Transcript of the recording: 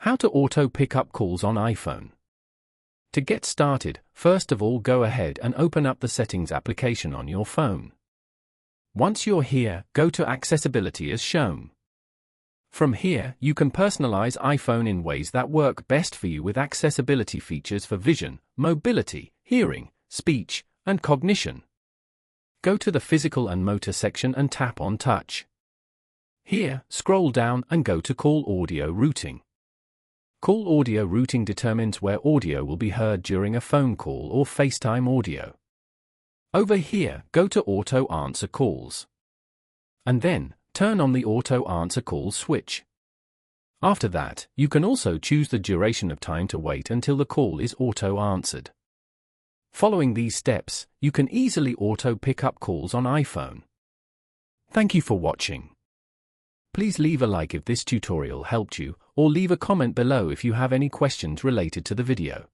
How to auto pick up calls on iPhone. To get started, first of all go ahead and open up the Settings application on your phone. Once you're here, go to Accessibility as shown. From here, you can personalize iPhone in ways that work best for you with accessibility features for vision, mobility, hearing, speech, and cognition. Go to the Physical and Motor section and tap on Touch. Here, scroll down and go to Call Audio Routing. Call audio routing determines where audio will be heard during a phone call or FaceTime audio. Over here, go to Auto Answer Calls. And then, turn on the Auto Answer Calls switch. After that, you can also choose the duration of time to wait until the call is auto-answered. Following these steps, you can easily auto pick up calls on iPhone. Thank you for watching. Please leave a like if this tutorial helped you, or leave a comment below if you have any questions related to the video.